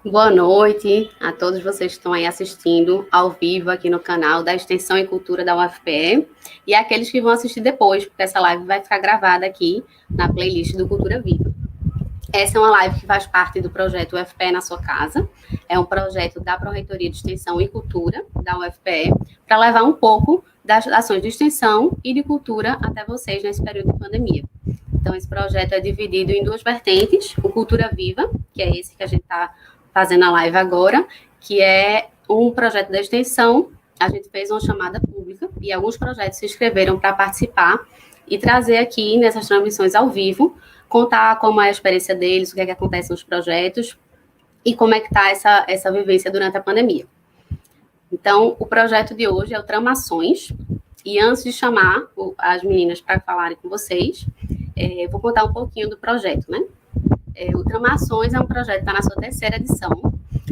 Boa noite a todos vocês que estão aí assistindo ao vivo aqui no canal da Extensão e Cultura da UFPE e aqueles que vão assistir depois, porque essa live vai ficar gravada aqui na playlist do Cultura Viva. Essa é uma live que faz parte do projeto UFPE na sua casa. É um projeto da Pró-Reitoria de Extensão e Cultura da UFPE para levar um pouco das ações de extensão e de cultura até vocês nesse período de pandemia. Então, esse projeto é dividido em duas vertentes: o Cultura Viva, que é esse que a gente está fazendo a live agora, que é um projeto da extensão. A gente fez uma chamada pública e alguns projetos se inscreveram para participar e trazer aqui nessas transmissões ao vivo, contar como é a experiência deles, o que é que acontece nos projetos e como é que está essa vivência durante a pandemia. Então, o projeto de hoje é o Tramações, e antes de chamar as meninas para falarem com vocês, vou contar um pouquinho do projeto, né? O Tramações é um projeto que está na sua terceira edição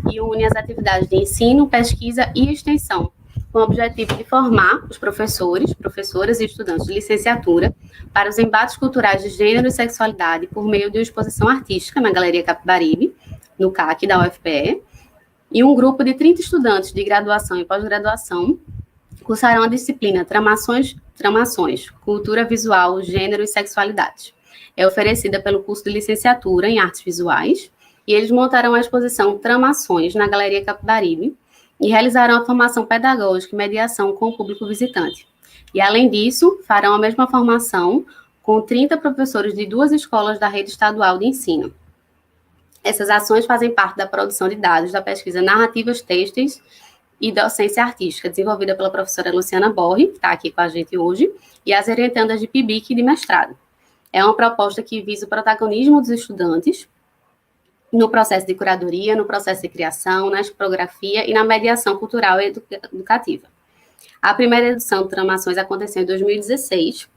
e une as atividades de ensino, pesquisa e extensão, com o objetivo de formar os professores, professoras e estudantes de licenciatura para os embates culturais de gênero e sexualidade por meio de uma exposição artística na Galeria Capibaribe, no CAC da UFPE, e um grupo de 30 estudantes de graduação e pós-graduação cursarão a disciplina Tramações, Cultura Visual, Gênero e Sexualidade. É oferecida pelo curso de licenciatura em Artes Visuais, e eles montarão a exposição Tramações na Galeria Capibaribe e realizarão a formação pedagógica e mediação com o público visitante. E, além disso, farão a mesma formação com 30 professores de 2 escolas da rede estadual de ensino. Essas ações fazem parte da produção de dados da pesquisa Narrativas Têxteis e Docência Artística, desenvolvida pela professora Luciana Borri, que está aqui com a gente hoje, e as orientandas de PIBIC e de mestrado. É uma proposta que visa o protagonismo dos estudantes no processo de curadoria, no processo de criação, na expografia e na mediação cultural e educativa. A primeira edição de Tramações aconteceu em 2016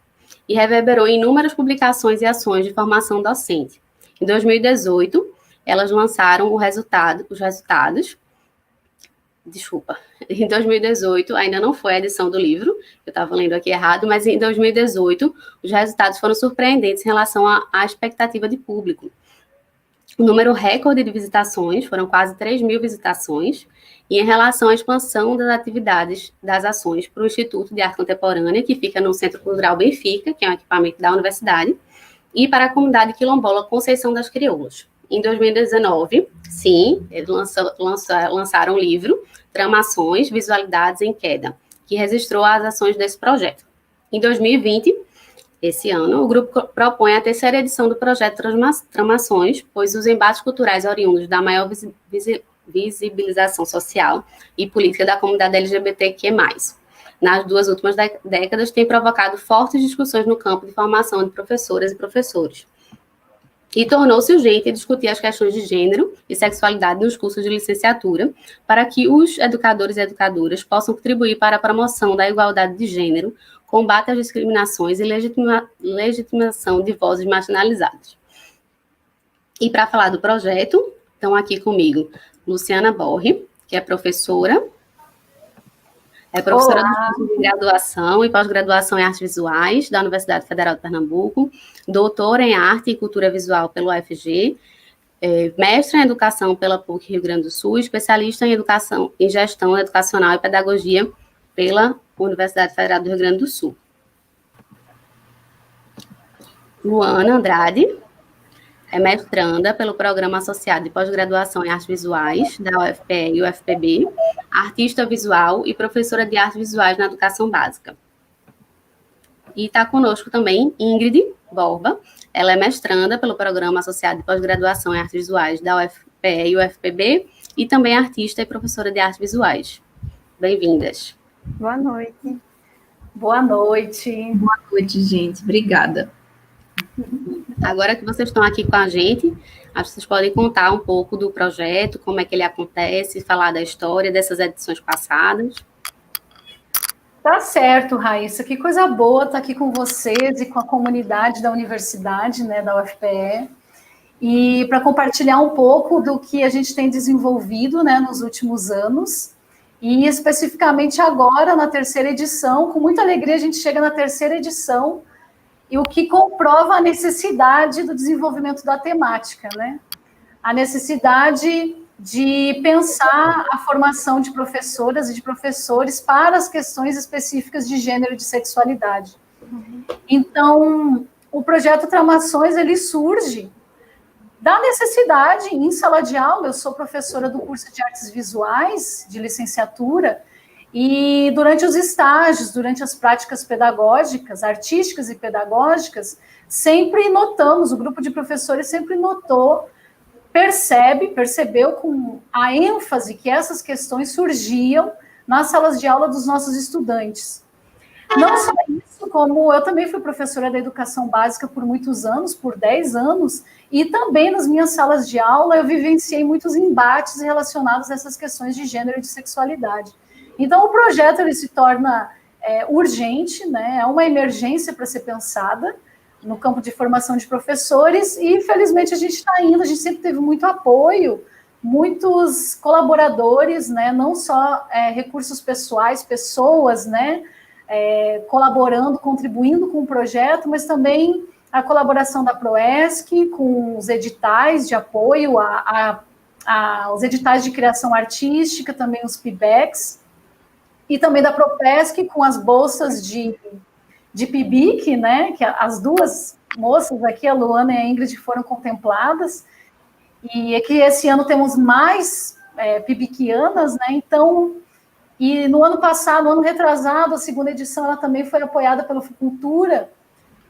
e reverberou em inúmeras publicações e ações de formação docente. Em 2018, elas lançaram os resultados. Em 2018, ainda não foi a edição do livro, eu estava lendo aqui errado, mas em 2018, os resultados foram surpreendentes em relação à expectativa de público. O número recorde de visitações, foram quase 3.000 visitações, e em relação à expansão das atividades, das ações para o Instituto de Arte Contemporânea, que fica no Centro Cultural Benfica, que é um equipamento da universidade, e para a comunidade quilombola Conceição das Crioulas. Em 2019, sim, eles lançaram um livro, Tramações, Visualidades em Queda, que registrou as ações desse projeto. Em 2020, esse ano, o grupo propõe a terceira edição do projeto Tramações, pois os embates culturais oriundos da maior visibilização social e política da comunidade LGBTQ+, nas 2 últimas décadas, tem provocado fortes discussões no campo de formação de professoras e professores. E tornou-se urgente discutir as questões de gênero e sexualidade nos cursos de licenciatura, para que os educadores e educadoras possam contribuir para a promoção da igualdade de gênero, combate às discriminações e legitimação de vozes marginalizadas. E para falar do projeto, estão aqui comigo Luciana Borri, que é professora do curso de graduação e pós-graduação em Artes Visuais da Universidade Federal de Pernambuco, doutora em Arte e Cultura Visual pelo UFG, mestre em Educação pela PUC Rio Grande do Sul, especialista em Educação, em Gestão Educacional e Pedagogia pela Universidade Federal do Rio Grande do Sul. Luana Andrade é mestranda pelo Programa Associado de Pós-Graduação em Artes Visuais da UFPE e UFPB, artista visual e professora de artes visuais na educação básica. E está conosco também Ingrid Borba, ela é mestranda pelo Programa Associado de Pós-Graduação em Artes Visuais da UFPE e UFPB, e também artista e professora de artes visuais. Bem-vindas. Boa noite. Boa noite. Boa noite, gente. Obrigada. Agora que vocês estão aqui com a gente, acho que vocês podem contar um pouco do projeto, como é que ele acontece, falar da história dessas edições passadas. Tá certo, Raíssa. Que coisa boa estar aqui com vocês e com a comunidade da universidade, né, da UFPE, e para compartilhar um pouco do que a gente tem desenvolvido, né, nos últimos anos, e especificamente agora, na terceira edição. Com muita alegria, a gente chega na terceira edição, e o que comprova a necessidade do desenvolvimento da temática, né? A necessidade de pensar a formação de professoras e de professores para as questões específicas de gênero e de sexualidade. Então, o projeto Tramações, ele surge da necessidade em sala de aula. Eu sou professora do curso de Artes Visuais, de licenciatura, e durante os estágios, durante as práticas pedagógicas, artísticas e pedagógicas, sempre notamos, o grupo de professores sempre notou, percebeu com a ênfase que essas questões surgiam nas salas de aula dos nossos estudantes. Não só isso, como eu também fui professora da educação básica por muitos anos, por 10 anos, e também nas minhas salas de aula eu vivenciei muitos embates relacionados a essas questões de gênero e de sexualidade. Então, o projeto ele se torna urgente, né? É uma emergência para ser pensada no campo de formação de professores, e infelizmente a gente está indo, a gente sempre teve muito apoio, muitos colaboradores, né, não só recursos pessoais, pessoas, né, colaborando, contribuindo com o projeto, mas também a colaboração da Proesc com os editais de apoio, os editais de criação artística, também os PIBECs, e também da Propesc com as bolsas de PIBIC, né, que as duas moças aqui, a Luana e a Ingrid, foram contempladas, e é que esse ano temos mais PIBICianas, né, então, e no ano passado, no ano retrasado, a segunda edição, ela também foi apoiada pela Fucultura,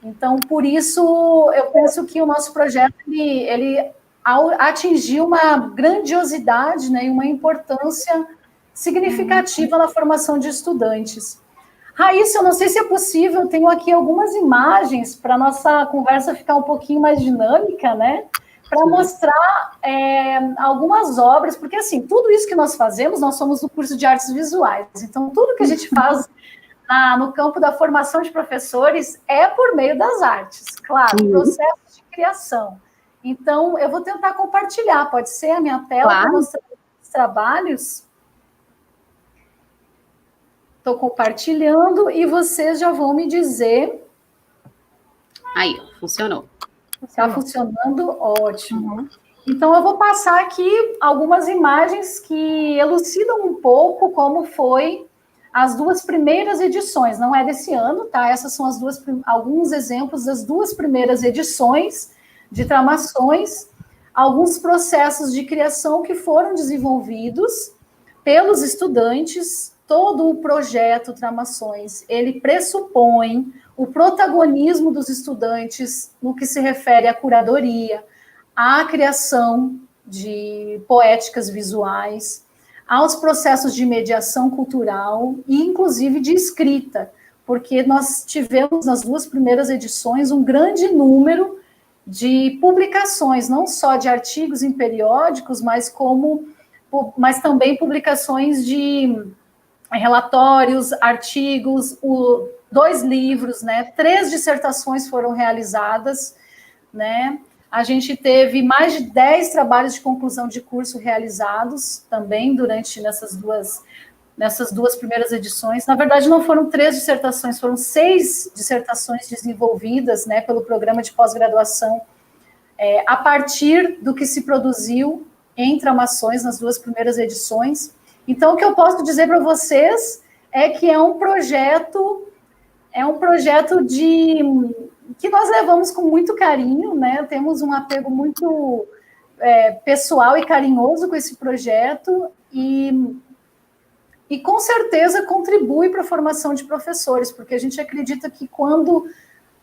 então, por isso, eu penso que o nosso projeto, ele atingiu uma grandiosidade, né, e uma importância significativa na formação de estudantes. Raíssa, eu não sei se é possível, eu tenho aqui algumas imagens para a nossa conversa ficar um pouquinho mais dinâmica, né? Para mostrar algumas obras, porque, assim, tudo isso que nós fazemos, nós somos do curso de Artes Visuais, então, tudo que a gente faz no campo da formação de professores é por meio das artes, claro, processo de criação. Então, eu vou tentar compartilhar, pode ser a minha tela para mostrar os trabalhos? Estou compartilhando e vocês já vão me dizer. Aí, funcionou. Está funcionando? Ótimo. Então, eu vou passar aqui algumas imagens que elucidam um pouco como foi as duas primeiras edições. Não é desse ano, tá? Essas são alguns exemplos das duas primeiras edições de Tramações, alguns processos de criação que foram desenvolvidos pelos estudantes. Todo o projeto Tramações, ele pressupõe o protagonismo dos estudantes no que se refere à curadoria, à criação de poéticas visuais, aos processos de mediação cultural e, inclusive, de escrita, porque nós tivemos, nas duas primeiras edições, um grande número de publicações, não só de artigos em periódicos, mas também publicações de relatórios, artigos, 2 livros, né? 3 dissertações foram realizadas, né? A gente teve mais de 10 trabalhos de conclusão de curso realizados também nessas duas primeiras edições. Na verdade, não foram 3 dissertações, foram 6 dissertações desenvolvidas, né, pelo programa de pós-graduação, a partir do que se produziu em Tramações nas duas primeiras edições. Então, o que eu posso dizer para vocês é que é um projeto que nós levamos com muito carinho, né? Temos um apego muito pessoal e carinhoso com esse projeto e com certeza contribui para a formação de professores, porque a gente acredita que quando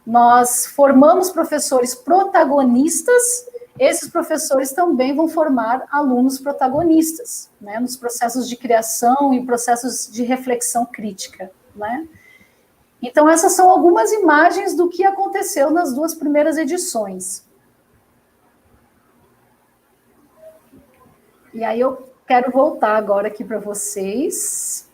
nós formamos professores protagonistas, esses professores também vão formar alunos protagonistas, né, nos processos de criação e processos de reflexão crítica, né? Então, essas são algumas imagens do que aconteceu nas duas primeiras edições. E aí eu quero voltar agora aqui para vocês.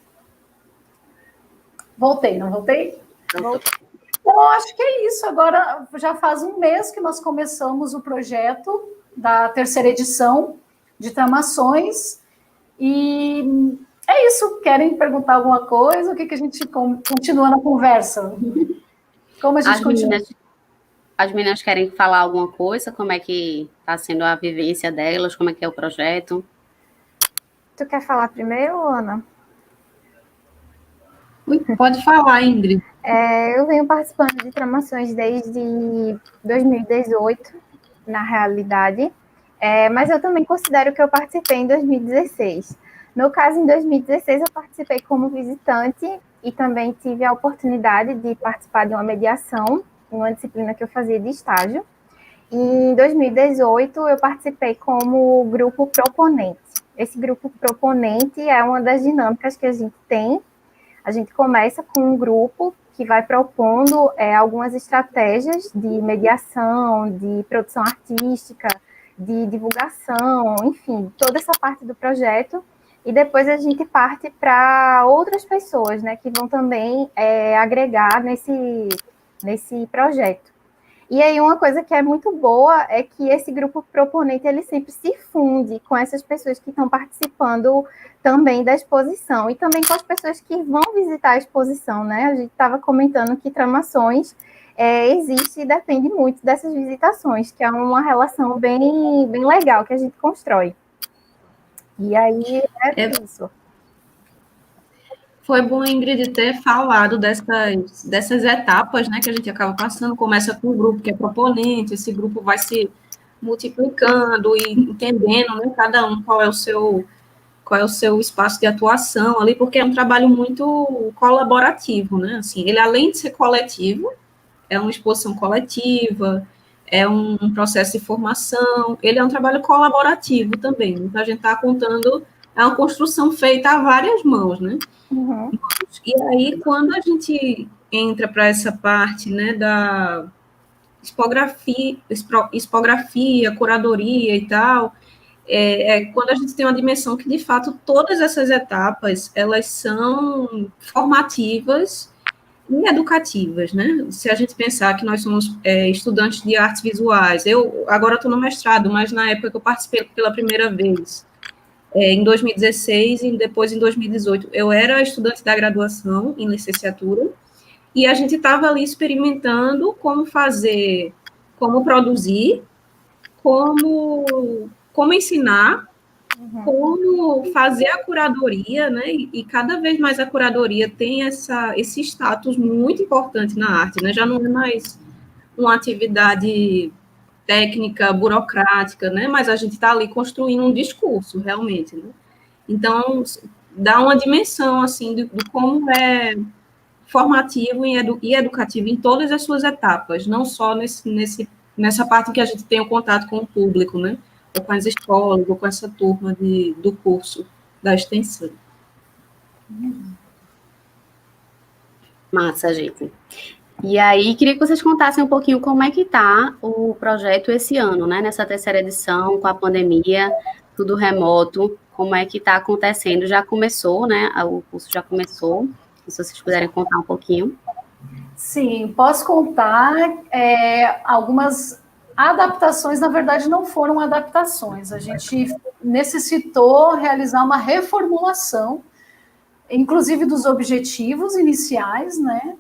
Voltei, não voltei? Voltei. Então, eu acho que é isso. Agora, já faz um mês que nós começamos o projeto da terceira edição de Tramações. E é isso. Querem perguntar alguma coisa? O que a gente continua na conversa? Como a gente continua? As meninas querem falar alguma coisa? Como é que está sendo a vivência delas? Como é que é o projeto? Tu quer falar primeiro, Ana? Pode falar, Ingrid. Eu venho participando de tramações desde 2018, na realidade, mas eu também considero que eu participei em 2016. No caso, em 2016, eu participei como visitante e também tive a oportunidade de participar de uma mediação, em uma disciplina que eu fazia de estágio. E em 2018, eu participei como grupo proponente. Esse grupo proponente é uma das dinâmicas que a gente tem. A gente começa com um grupo que vai propondo algumas estratégias de mediação, de produção artística, de divulgação, enfim, toda essa parte do projeto. E depois a gente parte para outras pessoas, né, que vão também agregar nesse projeto. E aí uma coisa que é muito boa é que esse grupo proponente, ele sempre se funde com essas pessoas que estão participando também da exposição e também com as pessoas que vão visitar a exposição, né? A gente estava comentando que Tramações existe e depende muito dessas visitações, que é uma relação bem, bem legal que a gente constrói. E aí isso. Foi bom, Ingrid, ter falado dessas etapas, né, que a gente acaba passando. Começa com um grupo que é proponente, esse grupo vai se multiplicando e entendendo, né, cada um qual é o seu espaço de atuação ali, porque é um trabalho muito colaborativo, né, assim, ele além de ser coletivo, é uma exposição coletiva, é um processo de formação, ele é um trabalho colaborativo também, então a gente está contando, é uma construção feita a várias mãos, né. Uhum. E aí, quando a gente entra para essa parte, né, da expografia, curadoria e tal, quando a gente tem uma dimensão que, de fato, todas essas etapas, elas são formativas e educativas, né? Se a gente pensar que nós somos estudantes de artes visuais, eu agora estou no mestrado, mas na época que eu participei pela primeira vez, em 2016 e depois em 2018, eu era estudante da graduação em licenciatura, e a gente estava ali experimentando como fazer, como produzir, como ensinar, como fazer a curadoria, né? E cada vez mais a curadoria tem esse status muito importante na arte, né? Já não é mais uma atividade técnica, burocrática, né? Mas a gente está ali construindo um discurso, realmente, né? Então, dá uma dimensão, assim, de como é formativo e educativo em todas as suas etapas, não só nessa parte em que a gente tem o contato com o público, né? Ou com as escolas, ou com essa turma do curso da extensão. Massa, gente. E aí, queria que vocês contassem um pouquinho como é que está o projeto esse ano, né? Nessa terceira edição, com a pandemia, tudo remoto, como é que está acontecendo? Já começou, né? O curso já começou. Se vocês puderem contar um pouquinho. Sim, posso contar. Algumas adaptações, na verdade, não foram adaptações. A gente necessitou realizar uma reformulação, inclusive dos objetivos iniciais, né?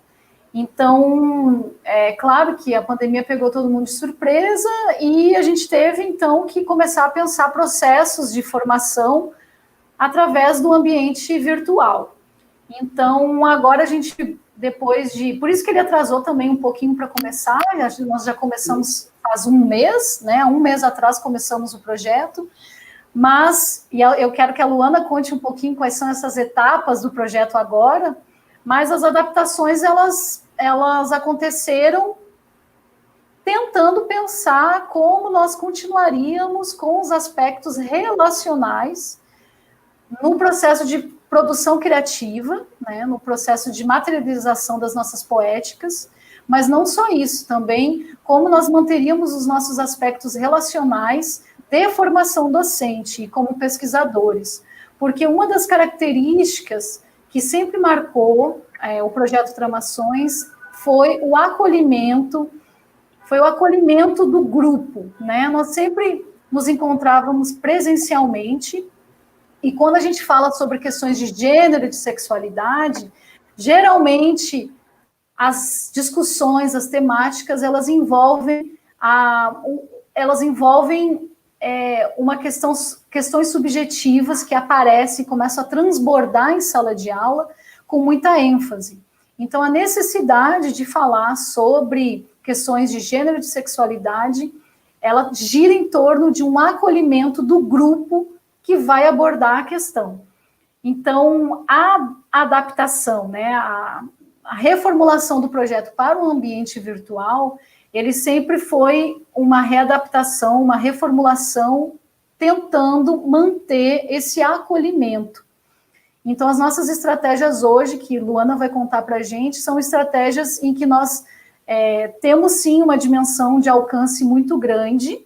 Então, é claro que a pandemia pegou todo mundo de surpresa e a gente teve, então, que começar a pensar processos de formação através do ambiente virtual. Então, agora a gente, depois de... Por isso que ele atrasou também um pouquinho para começar, nós já começamos faz um mês, né? Um mês atrás começamos o projeto, mas eu quero que a Luana conte um pouquinho quais são essas etapas do projeto agora, mas as adaptações, elas aconteceram tentando pensar como nós continuaríamos com os aspectos relacionais no processo de produção criativa, né, no processo de materialização das nossas poéticas, mas não só isso, também como nós manteríamos os nossos aspectos relacionais de formação docente e como pesquisadores, porque uma das características que sempre marcou o projeto Tramações foi o acolhimento do grupo, né? Nós sempre nos encontrávamos presencialmente, e quando a gente fala sobre questões de gênero e de sexualidade, geralmente as discussões, as temáticas, elas envolvem questões subjetivas que aparecem e começam a transbordar em sala de aula com muita ênfase. Então, a necessidade de falar sobre questões de gênero e de sexualidade, ela gira em torno de um acolhimento do grupo que vai abordar a questão. Então, a adaptação, né, a reformulação do projeto para o ambiente virtual, ele sempre foi uma readaptação, uma reformulação, tentando manter esse acolhimento. Então, as nossas estratégias hoje, que Luana vai contar para a gente, são estratégias em que nós temos, sim, uma dimensão de alcance muito grande.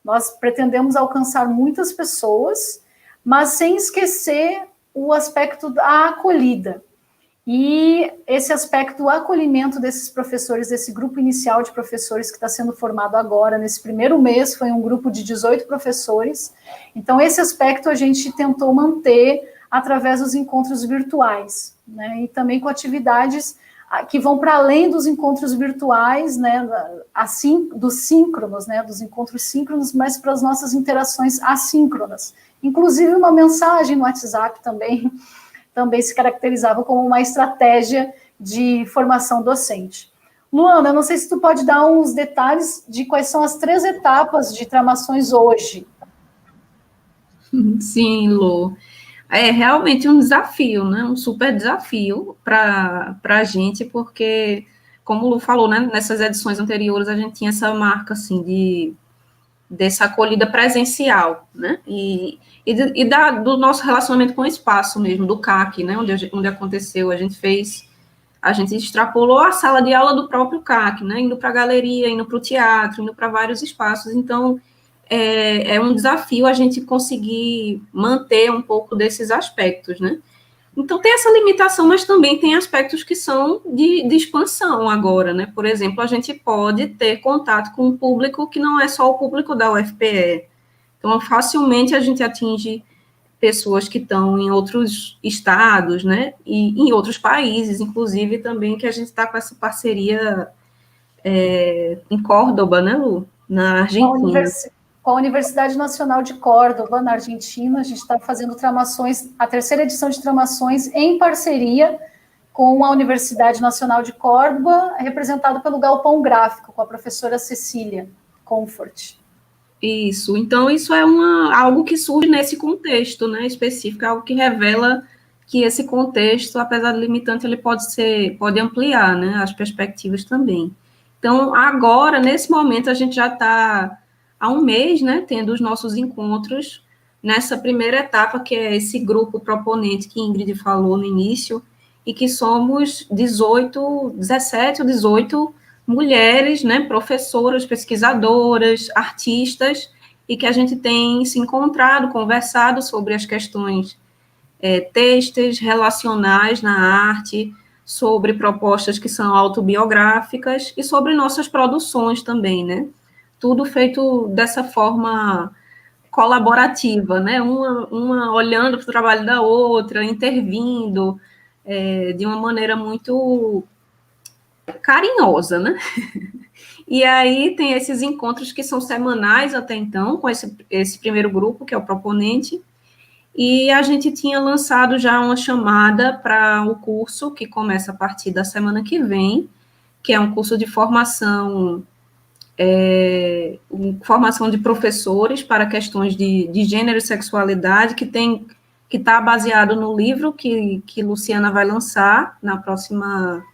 Nós pretendemos alcançar muitas pessoas, mas sem esquecer o aspecto da acolhida. E esse aspecto do acolhimento desses professores, desse grupo inicial de professores que está sendo formado agora, nesse primeiro mês, foi um grupo de 18 professores. Então, esse aspecto a gente tentou manter através dos encontros virtuais, né? E também com atividades que vão para além dos encontros virtuais, né? Assim, dos síncronos, né? Dos encontros síncronos, mas para as nossas interações assíncronas. Inclusive, uma mensagem no WhatsApp também se caracterizava como uma estratégia de formação docente. Luana, eu não sei se tu pode dar uns detalhes de quais são as 3 etapas de tramações hoje. Sim, Lu. É realmente um desafio, né? Um super desafio para a gente, porque, como o Lu falou, né? Nessas edições anteriores, a gente tinha essa marca, assim, dessa acolhida presencial, né? Do nosso relacionamento com o espaço mesmo, do CAC, né? Onde aconteceu, a gente extrapolou a sala de aula do próprio CAC, né? Indo para a galeria, indo para o teatro, indo para vários espaços. Então, é um desafio a gente conseguir manter um pouco desses aspectos, né? Então, tem essa limitação, mas também tem aspectos que são de expansão agora, né? Por exemplo, a gente pode ter contato com um público que não é só o público da UFPE. Então, facilmente a gente atinge pessoas que estão em outros estados, né? E em outros países, inclusive, também, que a gente está com essa parceria em Córdoba, né, Lu? Na Argentina. Com a Universidade Nacional de Córdoba, na Argentina, a gente está fazendo tramações, a 3ª edição de tramações em parceria com a Universidade Nacional de Córdoba, representado pelo Galpão Gráfico, com a professora Cecília Comfort. Isso, então isso é algo que surge nesse contexto, né, específico, algo que revela que esse contexto, apesar de limitante, ele pode ampliar, né, as perspectivas também. Então, agora, nesse momento, a gente já está há um mês, né, tendo os nossos encontros nessa primeira etapa, que é esse grupo proponente que Ingrid falou no início, e que somos 17 ou 18 mulheres, né, professoras, pesquisadoras, artistas, e que a gente tem se encontrado, conversado sobre as questões têxteis, relacionais na arte, sobre propostas que são autobiográficas e sobre nossas produções também, né? Tudo feito dessa forma colaborativa, né? Uma olhando para o trabalho da outra, intervindo de uma maneira muito carinhosa, né? E aí tem esses encontros que são semanais até então, com esse primeiro grupo, que é o proponente, e a gente tinha lançado já uma chamada para o curso, que começa a partir da semana que vem, que é um curso de formação de professores para questões de gênero e sexualidade, que está baseado no livro que Luciana vai lançar na próxima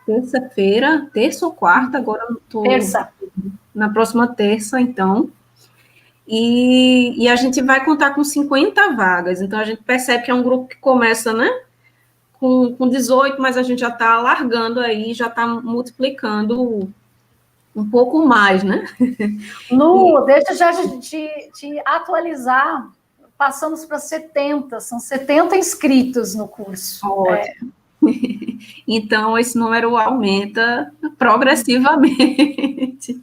terça-feira, terça ou quarta, agora não estou... Terça. Na próxima terça, então. E a gente vai contar com 50 vagas, então a gente percebe que é um grupo que começa, né, com 18, mas a gente já está alargando aí, já está multiplicando um pouco mais, né? Lu, deixa já de atualizar, passamos para 70, são 70 inscritos no curso. Então, esse número aumenta progressivamente.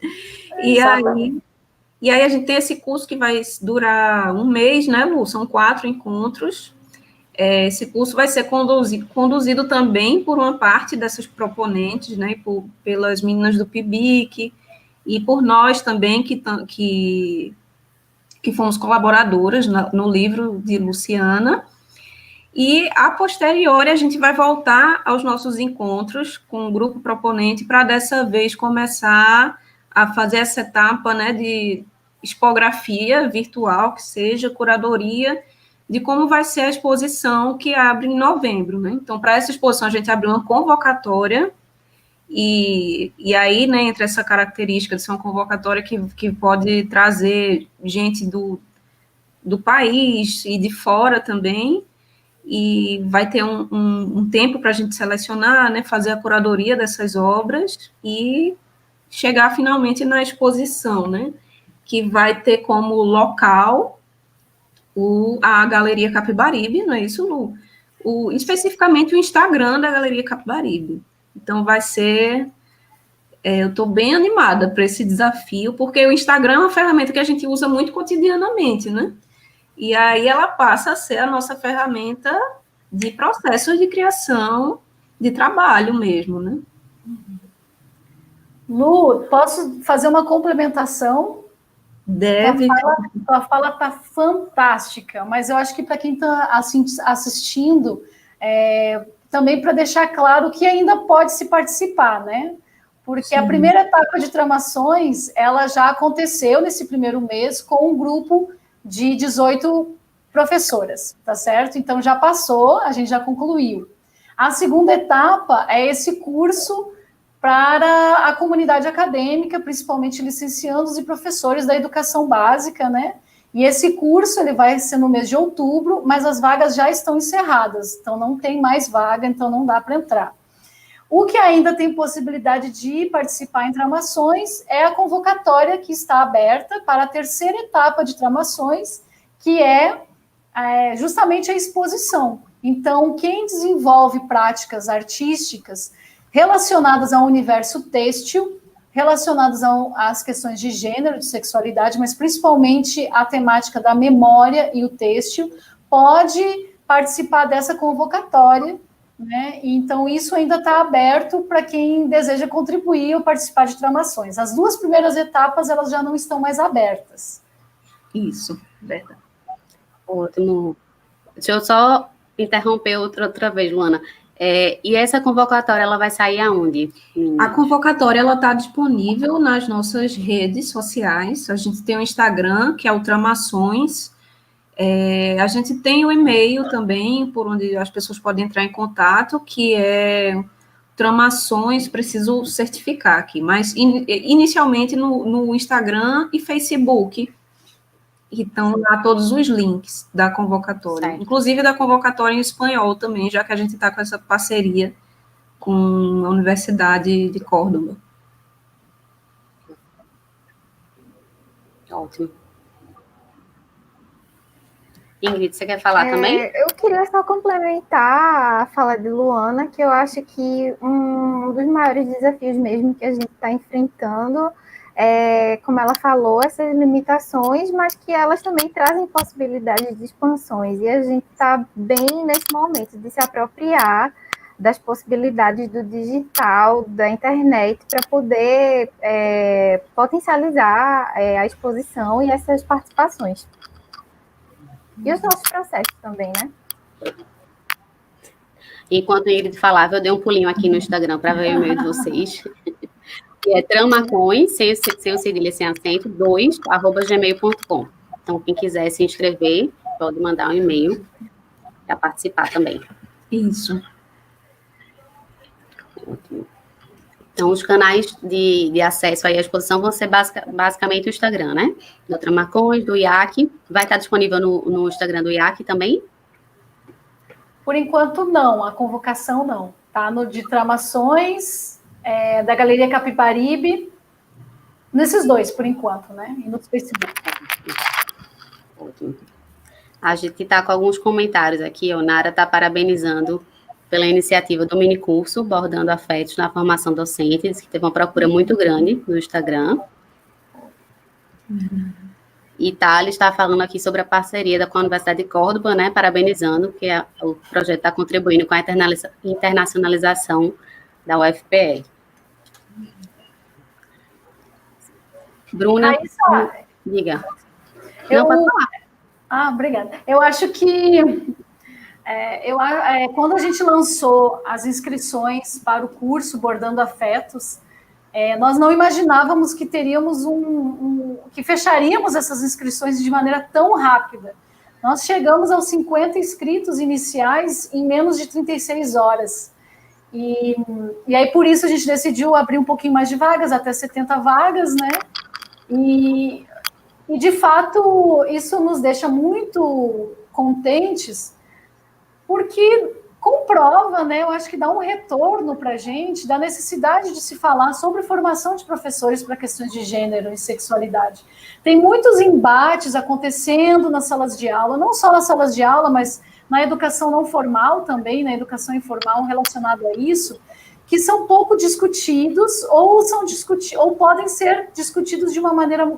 E aí a gente tem esse curso que vai durar um mês, né, Lu? São 4 encontros. Esse curso vai ser conduzido também por uma parte dessas proponentes, né, pelas meninas do PIBIC, e por nós também, que que fomos colaboradoras no livro de Luciana, e, a posteriori, a gente vai voltar aos nossos encontros com o grupo proponente para, dessa vez, começar a fazer essa etapa, né, de expografia virtual, que seja curadoria, de como vai ser a exposição que abre em novembro, né? Então, para essa exposição, a gente abriu uma convocatória, e aí, né, entre essa característica de ser uma convocatória que pode trazer gente do país e de fora também, e vai ter um tempo para a gente selecionar, né, fazer a curadoria dessas obras e chegar finalmente na exposição, né, que vai ter como local a Galeria Capibaribe, não é isso, Lu? Especificamente o Instagram da Galeria Capibaribe. Então, vai ser... eu estou bem animada para esse desafio, porque o Instagram é uma ferramenta que a gente usa muito cotidianamente, né? E aí ela passa a ser a nossa ferramenta de processo de criação, de trabalho mesmo, né? Lu, posso fazer uma complementação? Deve. Tua fala está fantástica, mas eu acho que para quem está assistindo, também para deixar claro que ainda pode se participar, né? Porque sim, a primeira etapa de tramações, ela já aconteceu nesse primeiro mês com um grupo de 18 professoras, tá certo? Então, já passou, a gente já concluiu. A segunda etapa é esse curso para a comunidade acadêmica, principalmente licenciandos e professores da educação básica, né? E esse curso, ele vai ser no mês de outubro, mas as vagas já estão encerradas, então não tem mais vaga, então não dá para entrar. O que ainda tem possibilidade de participar em tramações é a convocatória que está aberta para a terceira etapa de tramações, que é justamente a exposição. Então, quem desenvolve práticas artísticas relacionadas ao universo têxtil, relacionadas às questões de gênero, de sexualidade, mas principalmente a temática da memória e o têxtil, pode participar dessa convocatória, né? Então, isso ainda está aberto para quem deseja contribuir ou participar de tramações. As duas primeiras etapas, elas já não estão mais abertas. Isso, verdade. Ótimo. Deixa eu só interromper outra vez, Luana. E essa convocatória, ela vai sair aonde? A convocatória, ela está disponível nas nossas redes sociais. A gente tem o Instagram, que é o Tramações. A gente tem o e-mail também, por onde as pessoas podem entrar em contato, que é Tramações, preciso certificar aqui, mas inicialmente no Instagram e Facebook. Então, lá todos os links da convocatória, certo, inclusive da convocatória em espanhol também, já que a gente está com essa parceria com a Universidade de Córdoba. Ótimo. Ingrid, você quer falar também? Eu queria só complementar a fala de Luana, que eu acho que um dos maiores desafios mesmo que a gente está enfrentando como ela falou, essas limitações, mas que elas também trazem possibilidades de expansões, e a gente está bem nesse momento de se apropriar das possibilidades do digital, da internet, para poder potencializar a exposição e essas participações. E os nossos processos também, né? Enquanto a Ingrid falava, eu dei um pulinho aqui no Instagram para ver o e-mail de vocês. Que é tramacões, sem o cedilha, sem acento, 2@gmail.com. Então, quem quiser se inscrever, pode mandar um e-mail para participar também. Isso. Ótimo. Então, os canais de acesso aí à exposição vão ser basicamente o Instagram, né? Do Tramacões, do IAC. Vai estar disponível no Instagram do IAC também? Por enquanto, não. A convocação, não. Tá no de Tramações, da Galeria Capibaribe, nesses dois, por enquanto, né? E no Facebook. Ótimo. A gente está com alguns comentários aqui. A Nara está parabenizando pela iniciativa do minicurso Bordando Afetos na Formação Docente, diz que teve uma procura muito grande no Instagram. E Thales está falando aqui sobre a parceria com a Universidade de Córdoba, né, parabenizando que o projeto está contribuindo com a internacionalização da UFPE. Bruna, diga. Não, pode falar. Obrigada. Eu acho que quando a gente lançou as inscrições para o curso Bordando Afetos, nós não imaginávamos que teríamos que fecharíamos essas inscrições de maneira tão rápida. Nós chegamos aos 50 inscritos iniciais em menos de 36 horas. E aí, por isso, a gente decidiu abrir um pouquinho mais de vagas, até 70 vagas, né? E de fato, isso nos deixa muito contentes, porque comprova, né, eu acho que dá um retorno para a gente da necessidade de se falar sobre formação de professores para questões de gênero e sexualidade. Tem muitos embates acontecendo nas salas de aula, não só nas salas de aula, mas na educação não formal também, na educação informal relacionado a isso, que são pouco discutidos ou podem ser discutidos de uma maneira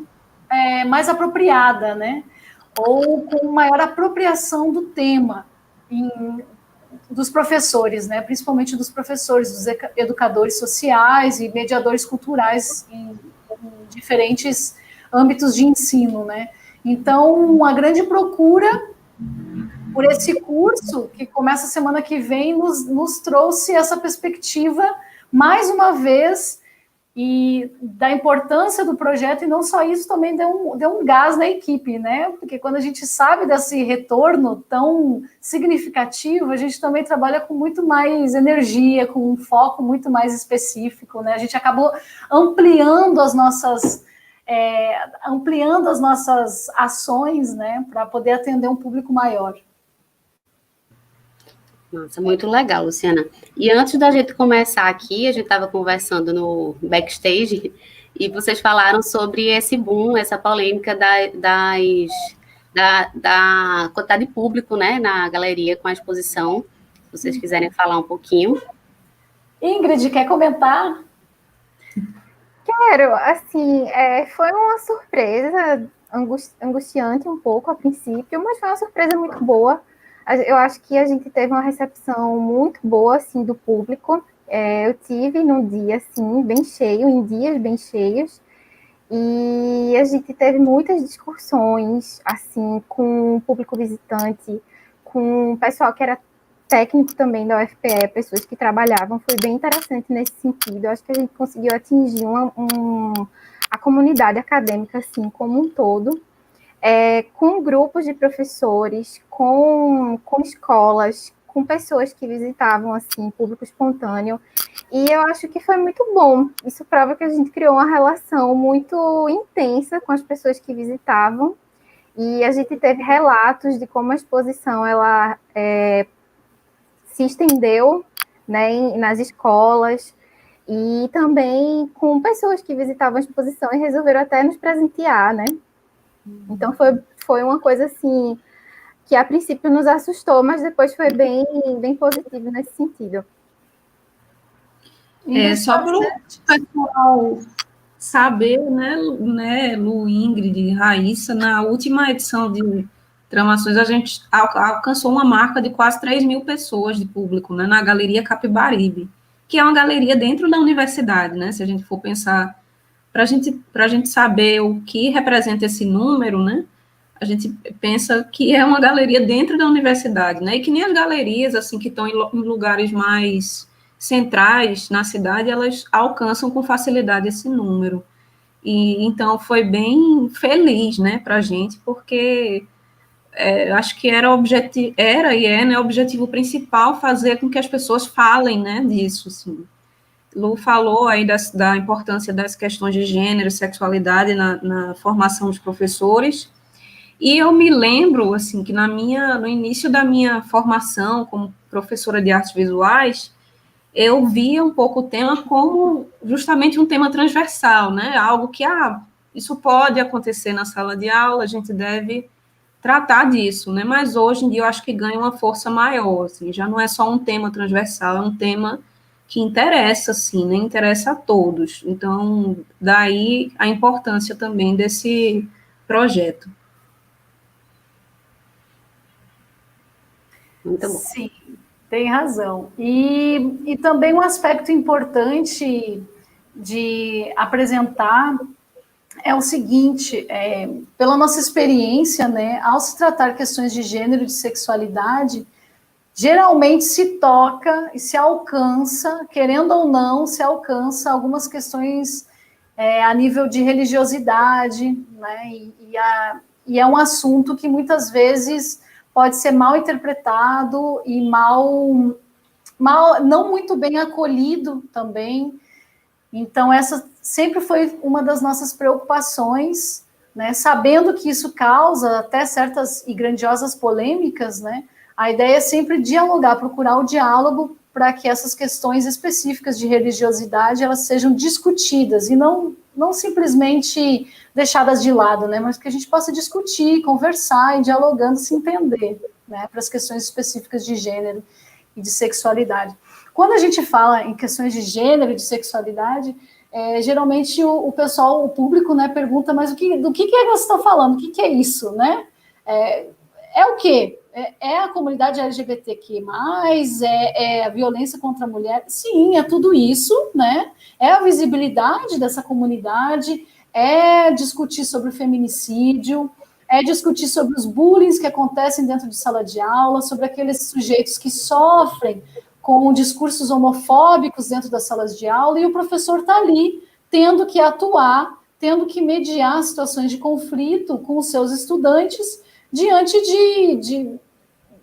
mais apropriada, né? Ou com maior apropriação do tema dos professores, né? Principalmente dos professores, dos educadores sociais e mediadores culturais em diferentes âmbitos de ensino, né? Então, a grande procura por esse curso, que começa semana que vem, nos trouxe essa perspectiva, mais uma vez, e da importância do projeto, e não só isso, também deu um gás na equipe, né? Porque quando a gente sabe desse retorno tão significativo, a gente também trabalha com muito mais energia, com um foco muito mais específico, né? A gente acabou ampliando as nossas ações, né? Para poder atender um público maior. Nossa, muito legal, Luciana. E antes da gente começar aqui, a gente estava conversando no backstage e vocês falaram sobre esse boom, essa polêmica da quantidade de público, né, na galeria com a exposição. Se vocês quiserem falar um pouquinho. Ingrid, quer comentar? Quero, assim, foi uma surpresa angustiante um pouco a princípio, mas foi uma surpresa muito boa. Eu acho que a gente teve uma recepção muito boa, assim, do público. Eu tive num dia, assim, bem cheio, em dias bem cheios, e a gente teve muitas discussões, assim, com o público visitante, com o pessoal que era técnico também da UFPE, pessoas que trabalhavam. Foi bem interessante nesse sentido. Eu acho que a gente conseguiu atingir a comunidade acadêmica, assim, como um todo, com grupos de professores, com escolas, com pessoas que visitavam, assim, público espontâneo, e eu acho que foi muito bom. Isso prova que a gente criou uma relação muito intensa com as pessoas que visitavam, e a gente teve relatos de como a exposição, ela se estendeu, né, nas escolas, e também com pessoas que visitavam a exposição e resolveram até nos presentear, né? Então, foi uma coisa, assim, que a princípio nos assustou, mas depois foi bem, bem positivo nesse sentido. Só para o pessoal saber, né, Lu, Ingrid, Raíssa, na última edição de Tramações, a gente alcançou uma marca de quase 3.000 pessoas de público, né, na Galeria Capibaribe, que é uma galeria dentro da universidade, né, se a gente for pensar. Para a gente saber o que representa esse número, né, a gente pensa que é uma galeria dentro da universidade, né, e que nem as galerias, assim, que estão em lugares mais centrais na cidade, elas alcançam com facilidade esse número. E então foi bem feliz, né, para a gente, porque acho que era e é, né, o objetivo principal fazer com que as pessoas falem, né, disso, assim. Lu falou aí da importância das questões de gênero e sexualidade na formação dos professores, e eu me lembro, assim, que no início da minha formação como professora de artes visuais, eu via um pouco o tema como justamente um tema transversal, né, algo que, isso pode acontecer na sala de aula, a gente deve tratar disso, né, mas hoje em dia eu acho que ganha uma força maior, assim, já não é só um tema transversal, é um tema que interessa, assim, né, interessa a todos. Então, daí a importância também desse projeto. Muito bom. Sim, tem razão. E também um aspecto importante de apresentar é o seguinte, pela nossa experiência, né, ao se tratar questões de gênero e de sexualidade, geralmente se toca e se alcança, querendo ou não, se alcança algumas questões a nível de religiosidade, né, e é um assunto que muitas vezes pode ser mal interpretado e não muito bem acolhido também. Então, essa sempre foi uma das nossas preocupações, né? Sabendo que isso causa até certas e grandiosas polêmicas, né? A ideia é sempre dialogar, procurar o diálogo para que essas questões específicas de religiosidade elas sejam discutidas e não simplesmente deixadas de lado, né? Mas que a gente possa discutir, conversar e dialogando, se entender, né? Para as questões específicas de gênero e de sexualidade. Quando a gente fala em questões de gênero e de sexualidade, geralmente o pessoal, o público, né, pergunta, mas do que é que você está falando? O que é isso, né? É o quê? É a comunidade LGBTQ+, é a violência contra a mulher? Sim, é tudo isso, né? É a visibilidade dessa comunidade, é discutir sobre o feminicídio, é discutir sobre os bullying que acontecem dentro de sala de aula, sobre aqueles sujeitos que sofrem com discursos homofóbicos dentro das salas de aula, e o professor está ali, tendo que atuar, tendo que mediar situações de conflito com os seus estudantes, diante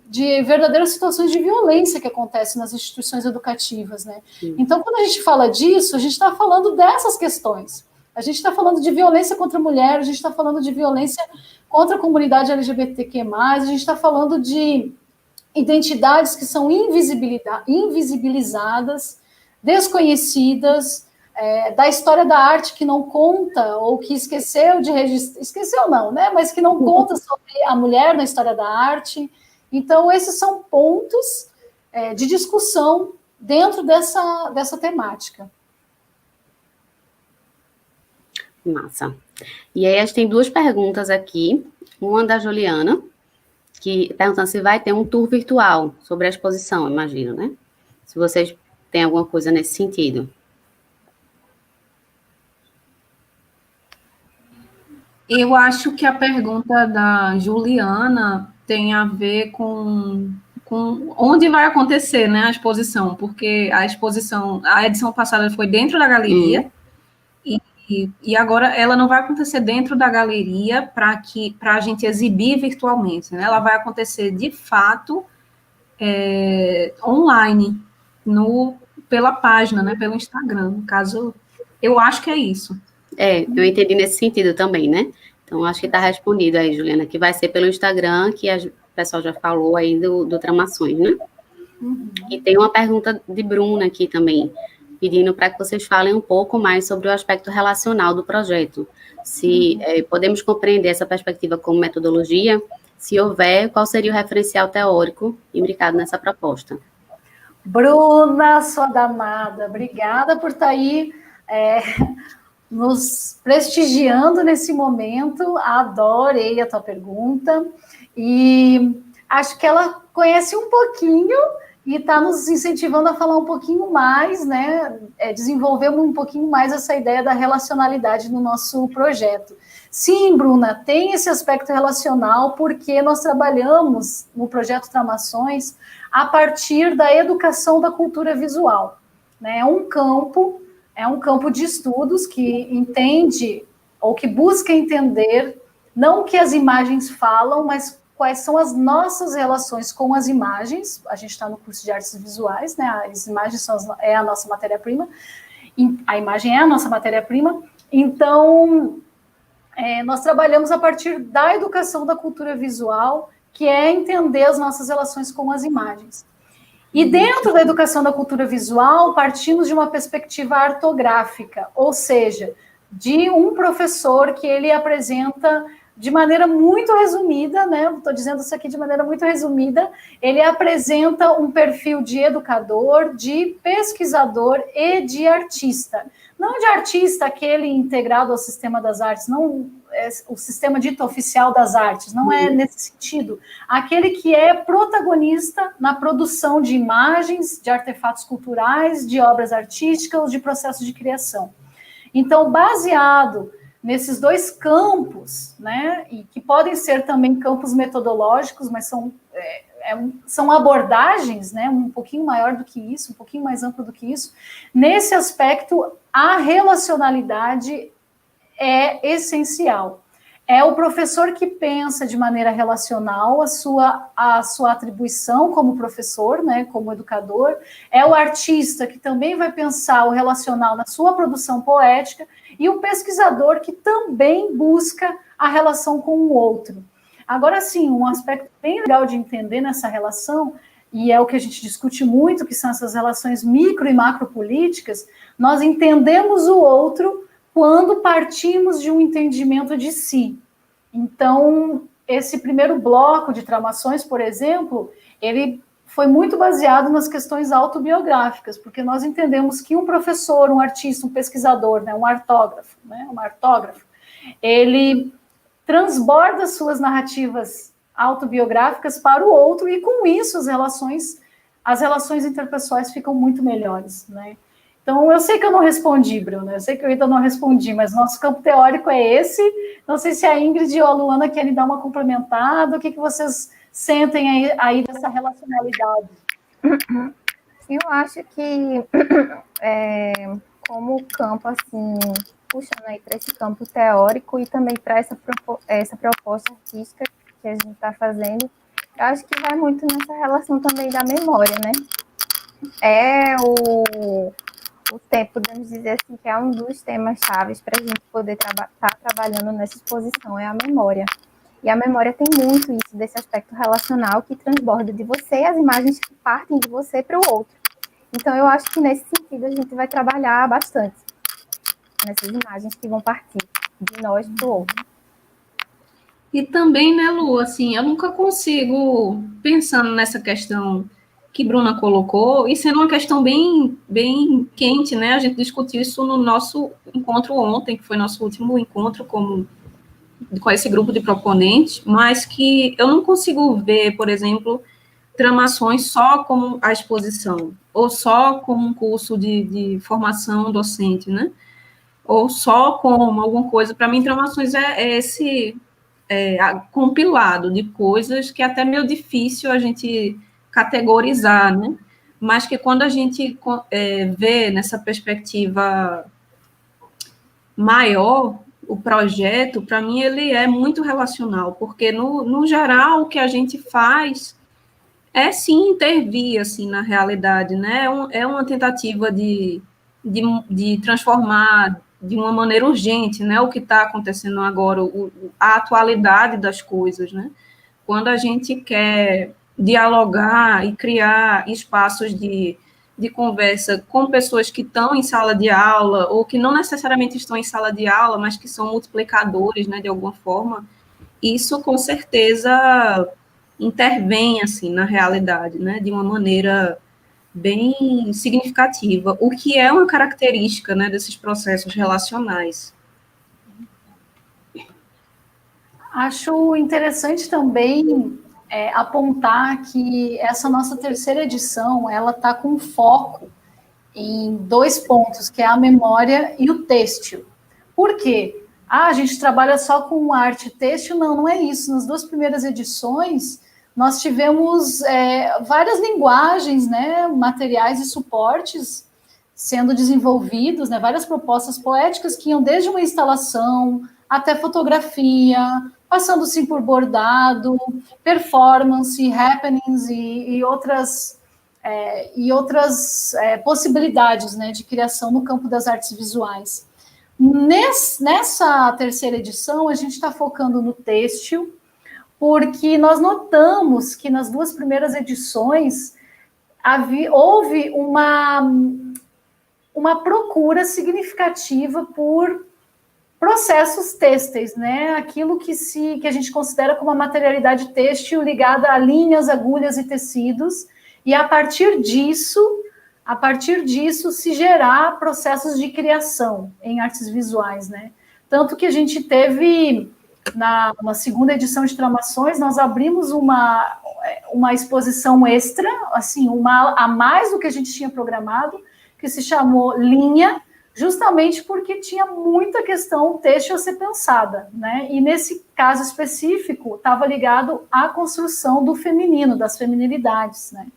de verdadeiras situações de violência que acontecem nas instituições educativas, né? Então, quando a gente fala disso, a gente está falando dessas questões. A gente está falando de violência contra a mulher, a gente está falando de violência contra a comunidade LGBTQ+, a gente está falando de identidades que são invisibilizadas, desconhecidas, da história da arte que não conta, ou que esqueceu de registrar, esqueceu não, né? Mas que não conta sobre a mulher na história da arte. Então, esses são pontos de discussão dentro dessa temática. Massa. E aí, a gente tem duas perguntas aqui. Uma da Juliana, que perguntando se vai ter um tour virtual sobre a exposição, imagino, né? Se vocês têm alguma coisa nesse sentido. Eu acho que a pergunta da Juliana tem a ver com onde vai acontecer, né, a exposição, porque a edição passada foi dentro da galeria, e agora ela não vai acontecer dentro da galeria para a gente exibir virtualmente, né? Ela vai acontecer de fato online, pela página, né? Pelo Instagram. No caso, eu acho que é isso. Eu entendi nesse sentido também, né? Então, acho que está respondido aí, Juliana, que vai ser pelo Instagram, que o pessoal já falou aí do Tramações, né? E tem uma pergunta de Bruna aqui também, pedindo para que vocês falem um pouco mais sobre o aspecto relacional do projeto. Se podemos compreender essa perspectiva como metodologia, se houver, qual seria o referencial teórico imbricado nessa proposta? Bruna, sua damada, obrigada por estar aí nos prestigiando nesse momento. Adorei a tua pergunta e acho que ela conhece um pouquinho e está nos incentivando a falar um pouquinho mais, né? Desenvolver um pouquinho mais essa ideia da relacionalidade no nosso projeto. Sim, Bruna, tem esse aspecto relacional, porque nós trabalhamos no projeto Tramações a partir da educação da cultura visual, né? É um campo de estudos que entende, ou que busca entender, não o que as imagens falam, mas quais são as nossas relações com as imagens. A gente está no curso de artes visuais, né? As imagens é a nossa matéria-prima, a imagem é a nossa matéria-prima, então nós trabalhamos a partir da educação da cultura visual, que é entender as nossas relações com as imagens. E dentro da educação da cultura visual, partimos de uma perspectiva artográfica, ou seja, de um professor que ele apresenta de maneira muito resumida, né? Estou dizendo isso aqui de maneira muito resumida, ele apresenta um perfil de educador, de pesquisador e de artista. Não de artista, aquele integrado ao sistema das artes, não o sistema dito oficial das artes, não é nesse sentido. Aquele que é protagonista na produção de imagens, de artefatos culturais, de obras artísticas, de processos de criação. Então, baseado nesses dois campos, né, e que podem ser também campos metodológicos, mas são abordagens, né, um pouquinho maior do que isso, um pouquinho mais amplo do que isso. Nesse aspecto, a relacionalidade é essencial. É o professor que pensa de maneira relacional a sua atribuição como professor, né, como educador. É o artista que também vai pensar o relacional na sua produção poética, e o pesquisador que também busca a relação com o outro. Agora, sim, um aspecto bem legal de entender nessa relação, e é o que a gente discute muito, que são essas relações micro e macropolíticas. Nós entendemos o outro quando partimos de um entendimento de si. Então, esse primeiro bloco de tramações, por exemplo, ele foi muito baseado nas questões autobiográficas, porque nós entendemos que um professor, um artista, um pesquisador, né, um artógrafo, ele transborda suas narrativas autobiográficas para o outro, e com isso as relações interpessoais ficam muito melhores, né? Então, eu sei que eu não respondi, Bruno, eu sei que eu ainda não respondi, mas nosso campo teórico é esse. Não sei se a Ingrid ou a Luana querem dar uma complementada, o que vocês sentem aí dessa relacionalidade? Eu acho que, como campo, assim, puxando aí para esse campo teórico e também para essa proposta artística que a gente está fazendo, eu acho que vai muito nessa relação também da memória, né? É o tempo, podemos dizer assim, que é um dos temas chaves para a gente poder estar trabalhando nessa exposição, é a memória. E a memória tem muito isso, desse aspecto relacional que transborda de você as imagens que partem de você para o outro. Então, eu acho que nesse sentido a gente vai trabalhar bastante nessas imagens que vão partir de nós para o outro. E também, né, Lu, assim, eu nunca consigo, pensando nessa questão que Bruna colocou, e sendo uma questão bem, bem quente, né, a gente discutiu isso no nosso encontro ontem, que foi nosso último encontro com esse grupo de proponentes, mas que eu não consigo ver, por exemplo, tramações só como a exposição, ou só como um curso de formação docente, né, ou só como alguma coisa. Para mim, tramações é esse compilado de coisas que é até meio difícil a gente categorizar, né? Mas que quando a gente vê nessa perspectiva maior, o projeto, para mim, ele é muito relacional, porque, no geral, o que a gente faz é, sim, intervir, assim, na realidade, né? É uma tentativa de transformar de uma maneira urgente, né, o que está acontecendo agora, a atualidade das coisas, né? Quando a gente quer dialogar e criar espaços de conversa com pessoas que estão em sala de aula, ou que não necessariamente estão em sala de aula, mas que são multiplicadores, né, de alguma forma, isso, com certeza, intervém, assim, na realidade, né, de uma maneira bem significativa, o que é uma característica, né, desses processos relacionais. Acho interessante também apontar que essa nossa terceira edição, ela está com foco em 2 pontos, que é a memória e o têxtil. Por quê? A gente trabalha só com arte têxtil? Não é isso. Nas 2 primeiras edições, nós tivemos várias linguagens, né, materiais e suportes sendo desenvolvidos, né, várias propostas poéticas que iam desde uma instalação até fotografia, passando sim por bordado, performance, happenings e outras possibilidades, né, de criação no campo das artes visuais. Nessa terceira edição, a gente está focando no têxtil, porque nós notamos que nas 2 primeiras edições houve uma procura significativa por processos têxteis, né? Aquilo que a gente considera como a materialidade têxtil ligada a linhas, agulhas e tecidos, e a partir disso se gerar processos de criação em artes visuais, né? Tanto que a gente teve, na segunda edição de Tramações, nós abrimos uma exposição extra, assim, a mais do que a gente tinha programado, que se chamou Linha, justamente porque tinha muita questão têxtil a ser pensada, né? E nesse caso específico, estava ligado à construção do feminino, das feminilidades, né?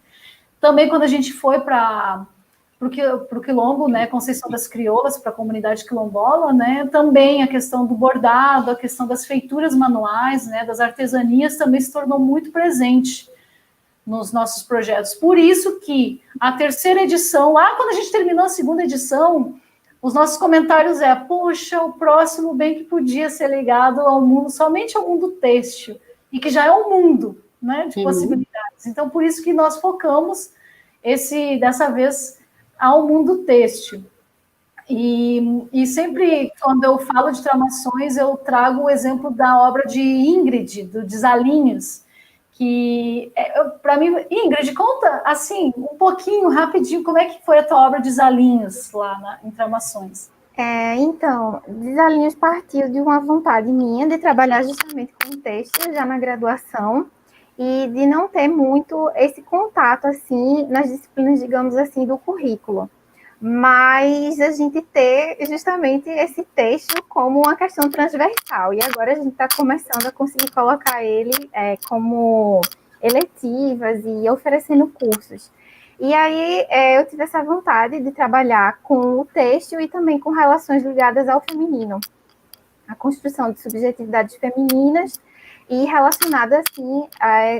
Também quando a gente foi para o Quilombo, né, Conceição das Crioulas, para a comunidade quilombola, né, também a questão do bordado, a questão das feituras manuais, né, das artesanias também se tornou muito presente nos nossos projetos. Por isso que a terceira edição, lá quando a gente terminou a segunda edição, os nossos comentários poxa, o próximo bem que podia ser ligado ao mundo, somente ao mundo têxtil, e que já é um mundo, né, de possibilidades. Então, por isso que nós focamos dessa vez, ao mundo têxtil. E sempre, quando eu falo de tramações, eu trago o exemplo da obra de Ingrid, do Desalinhos, que, para mim, Ingrid, conta, assim, um pouquinho, rapidinho, como é que foi a tua obra de Desalinhos lá em Tramações? Então, Desalinhos partiu de uma vontade minha de trabalhar justamente com têxtil, já na graduação, e de não ter muito esse contato, assim, nas disciplinas, digamos assim, do currículo. Mas a gente ter justamente esse texto como uma questão transversal. E agora a gente está começando a conseguir colocar ele como eletivas e oferecendo cursos. E aí eu tive essa vontade de trabalhar com o texto e também com relações ligadas ao feminino. A construção de subjetividades femininas e relacionada, assim,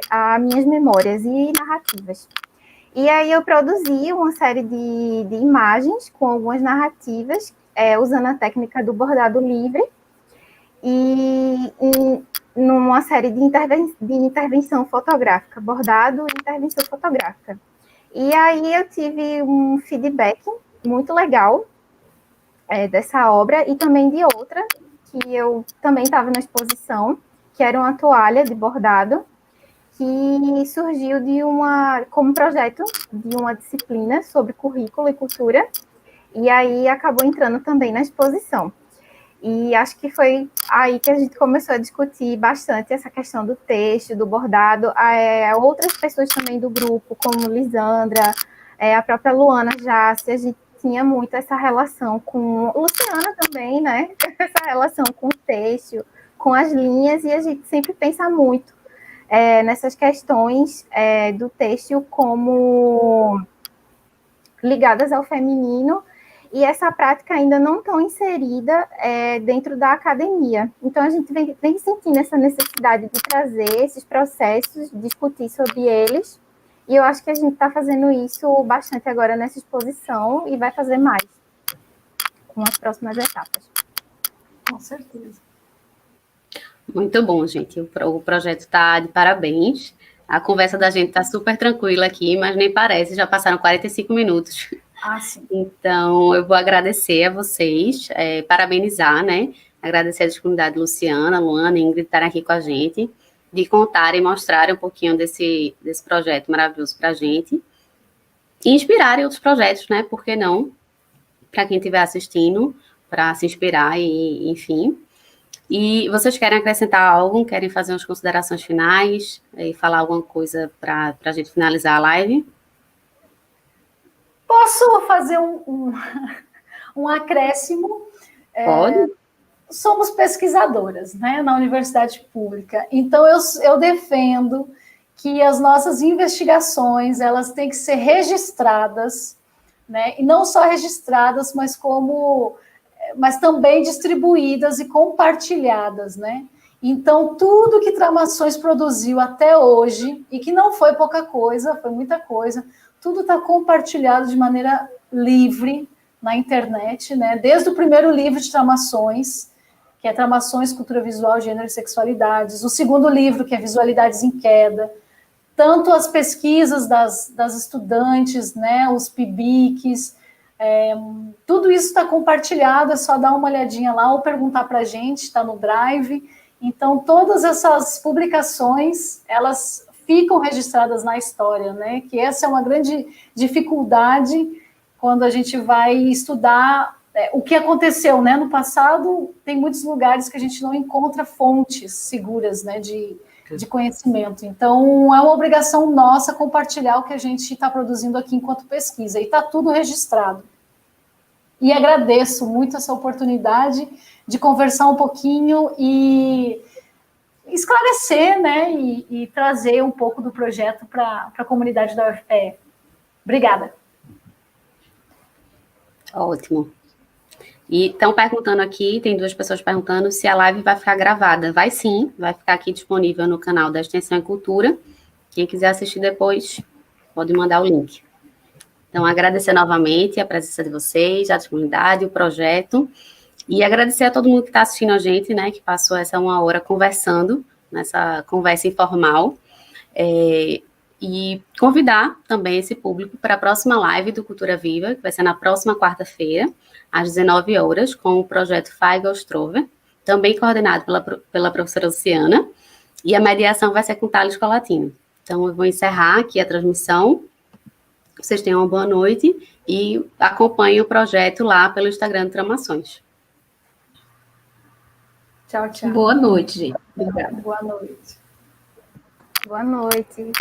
a minhas memórias e narrativas. E aí eu produzi uma série de imagens com algumas narrativas, usando a técnica do bordado livre, e numa série de intervenção fotográfica, bordado e intervenção fotográfica. E aí eu tive um feedback muito legal dessa obra, e também de outra, que eu também estava na exposição, que era uma toalha de bordado, que surgiu como projeto de uma disciplina sobre currículo e cultura, e aí acabou entrando também na exposição. E acho que foi aí que a gente começou a discutir bastante essa questão do texto, do bordado. Outras pessoas também do grupo, como Lisandra, a própria Luana Jace, a gente tinha muito essa relação com Luciana também, né? Essa relação com o texto, com as linhas, e a gente sempre pensa muito nessas questões do têxtil como ligadas ao feminino, e essa prática ainda não tão inserida dentro da academia. Então, a gente vem sentindo essa necessidade de trazer esses processos, discutir sobre eles, e eu acho que a gente está fazendo isso bastante agora nessa exposição, e vai fazer mais com as próximas etapas. Com certeza. Muito bom, gente. O projeto está de parabéns. A conversa da gente está super tranquila aqui, mas nem parece, já passaram 45 minutos. Sim. Então, eu vou agradecer a vocês, parabenizar, né? Agradecer a disponibilidade de Luciana, Luana e Ingrid estarem aqui com a gente, de contarem e mostrarem um pouquinho desse projeto maravilhoso para a gente, e inspirarem outros projetos, né? Por que não? Para quem estiver assistindo, para se inspirar e, enfim. E vocês querem acrescentar algo? Querem fazer umas considerações finais e falar alguma coisa para a gente finalizar a live? Posso fazer um acréscimo? Pode. Somos pesquisadoras, né, na universidade pública. Então, eu defendo que as nossas investigações, elas têm que ser registradas, né, e não só registradas, mas também distribuídas e compartilhadas, né? Então, tudo que Tramações produziu até hoje, e que não foi pouca coisa, foi muita coisa, tudo está compartilhado de maneira livre na internet, né? Desde o primeiro livro de Tramações, que é Tramações, Cultura Visual, Gênero e Sexualidades, o segundo livro, que é Visualidades em Queda, tanto as pesquisas das estudantes, né? Os PIBICs, tudo isso está compartilhado, é só dar uma olhadinha lá ou perguntar para a gente, está no Drive. Então, todas essas publicações, elas ficam registradas na história, né? Que essa é uma grande dificuldade quando a gente vai estudar o que aconteceu, né? No passado, tem muitos lugares que a gente não encontra fontes seguras, né? De conhecimento. Então, é uma obrigação nossa compartilhar o que a gente está produzindo aqui enquanto pesquisa, e está tudo registrado. E agradeço muito essa oportunidade de conversar um pouquinho e esclarecer, né, e trazer um pouco do projeto para a comunidade da UFPE. Obrigada. Ótimo. E estão perguntando aqui, tem 2 pessoas perguntando se a live vai ficar gravada. Vai sim, vai ficar aqui disponível no canal da Extensão e Cultura. Quem quiser assistir depois, pode mandar o link. Então, agradecer novamente a presença de vocês, a disponibilidade, o projeto, e agradecer a todo mundo que está assistindo a gente, né, que passou essa 1 hora conversando, nessa conversa informal, e convidar também esse público para a próxima live do Cultura Viva, que vai ser na próxima quarta-feira, às 19 horas, com o projeto Feigal Strover, também coordenado pela professora Luciana, e a mediação vai ser com Thales Colatino. Então, eu vou encerrar aqui a transmissão. Vocês tenham uma boa noite e acompanhem o projeto lá pelo Instagram do Tramações. Tchau, tchau. Boa noite, gente. Obrigada. Boa noite. Boa noite.